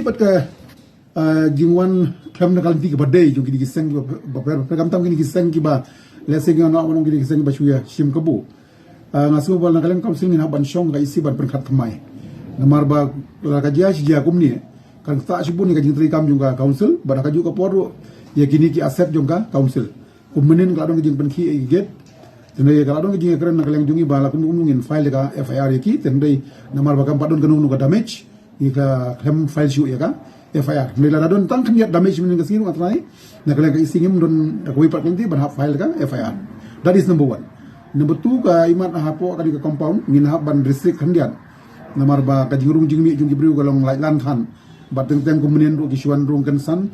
But jingwan klam nakal di ba day yung gigiseng ba program tam gigiseng ba leseng na wanong gigiseng ba shuya shim kabu ngasu bal nakalang council ni haban shong ga isi ban perkhat thamai namar ba la ka jia shi ja kumni kan ta shi buni ka jintri kam junga council ba ka ju ka poru ya gini ki accept junga council kumenen ka dong jing ban ki get tendai ka dong jing kran nakalang jungi bala kumungin file ka FIR ki tendai namar ba kam padon kanung ka damage ika klem file shu ya ka FIR. Nila don tang kan damage min ka sinu atrai na kala ka isingim don ko ipat nanti ban file ka FIR. That is number 1. Number 2 ka imat hapo ka di ka compound ngin ha ban restrict kandian. Namar ba ka jingurung jingmi jung gibriu galong lai lan than. Ba teng teng kumenien ru kisuan rung kan san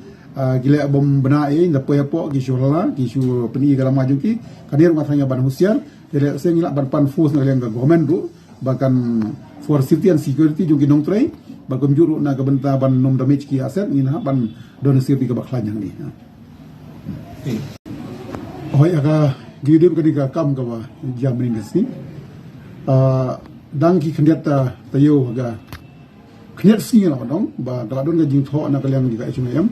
gile bom bena e na poyapo kisulala kisu peni galam maju ki kadir matanya ban husiar ele sengila ban pan force na leng government ru bahkan for safety and security jung ginong trai bagum juru na kabenta ban nom damage ki aset ngin ha ban donasi ti ka baklan yang ni hoy aga gidip ka di ka kam ka ba jamin gasi dang ki khndiat ta tayo aga khndiat singa na dong ba kala don ga jing tho na kalyang di ka HMM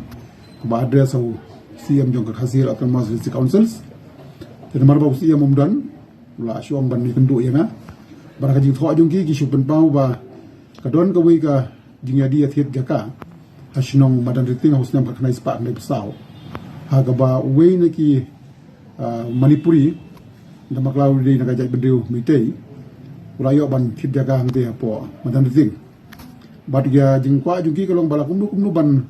ba address au CM jong ka khasir atau masjid councils te mar ba CM umdan la syom ban ni kendu ya na ba ka jing tho jong ki syupen pau ba kadon ka wi ka jingya dia thiet jaka hasnong badan riting hosnam ka khnai spa ngai psau haga ba we na ki manipuri da maklaw di na jai bedeu mitei urayo ban thiet jaka hangte po badan riting bat ya jingkwa jungki kalong bala kumnu ban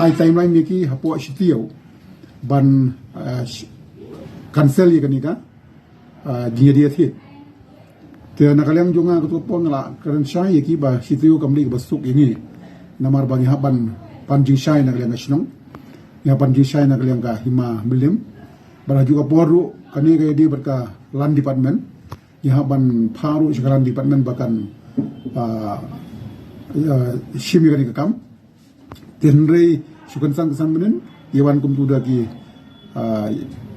ai timeline ni ki hapo shitio ban cancel ye kanika jingya dia thiet te nakalang junga ko pon la karen shai ki ba sitiu kamli ba suk ini namar bang haban panjing shai nakalang asnong ya panjing shai nakalang ka hima milim bara juga poru kani ga di berka land department ya haban paru sekarang department bahkan shimi kani ka kam tenrei sukan sang kesan menen yawan kum tu dagi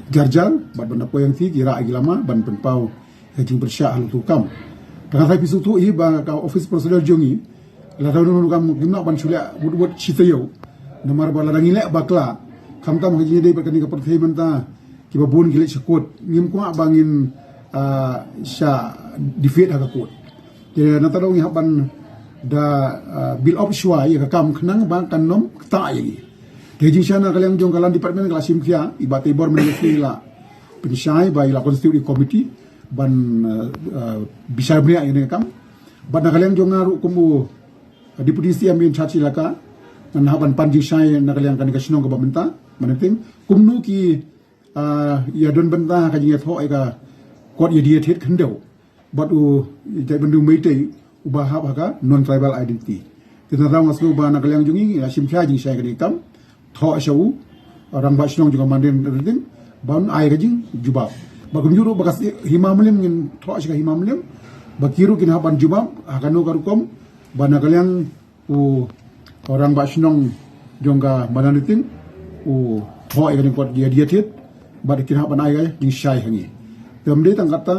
jarjar bad banda poyang ti kira agilama ban penpau hajing bersya hal tu kam dengan saya pisu tu ba ka office procedure jongi la tahu nu kam gimna ban sulia buat citayo namar bala dangile bakla kam tam haji dei berkani ka perthaiman ta ki ba bun gile sekut ngim ko bangin sya defeat ha ka kot je na tadong haban da bill of shwa ya ka kam khnang ba kan nom ta yi de jing shana kalang jong kalan department klasim khia ibate bor men la pensyai ba ila constitutive committee ban bisa bria ini kam ban nakalang jong ngaru kumu deputy CM in charge laka nan haban panji shai nakalang kan kasino ka bamenta maneting kumnu ki ya don benta ka jinga tho ega kot ye dia thet khandeu but jai bandu meite ubaha baka non tribal identity kita tahu ngasu ba nakalang jongi sim kha jing shai ka kam tho shau orang ba shinong juga mandin ring ban ai ka jing jubab bagum juru bakas himamlim ngin tho shika himamlim bakiru kin haban jubam akanu karukom bana kalyang u orang ba shinong jongga mananitin u tho ikani kot dia tit bad kin haban ai jing shai hangi temde tangkata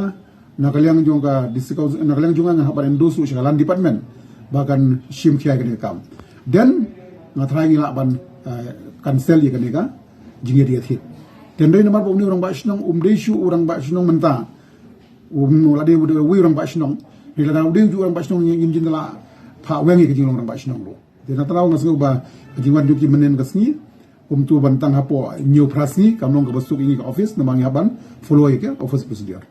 nakalyang jongga disikau nakalyang jonga ngah haban endosu shika land department bahkan shim khia ikani kam dan ngatrai ngila ban cancel ikani ka jing dia tit tendai namar pun orang basnong desu orang basnong menta lade wi orang basnong hila na ude orang basnong yang jin la pha wengi ke jing orang basnong lo de na talau ngasgo ba jingwan juki menen kasni tu bantang hapo new prasni kamnong ka basuk ini ka office namang haban follow ke office procedure